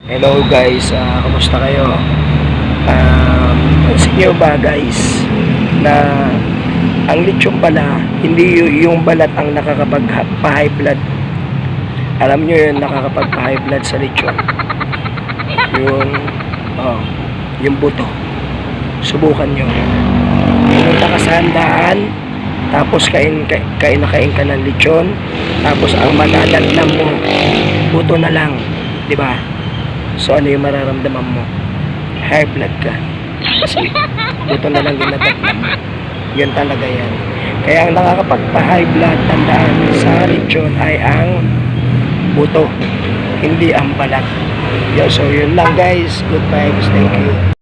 Hello guys, kamusta kayo? Pansin nyo ba guys na ang lechon pala, hindi yung balat ang nakakapagpa-high blood. Alam nyo yun, nakakapagpa-high blood sa lechon. Yung buto. Subukan nyo. Pumunta ka sa handaan, tapos kain na kain ka ng lechon, tapos ang madadagnan mo, buto na lang, di ba? So ano yung mararamdaman mo? High blood ka. Kasi buto na lang dinadagnan mo. Yun talaga yan. Kaya ang nakakapagpa-high blood, tandaan sa lechon ay ang buto, hindi ang balat. So yun lang guys. Good vibes. Thank you.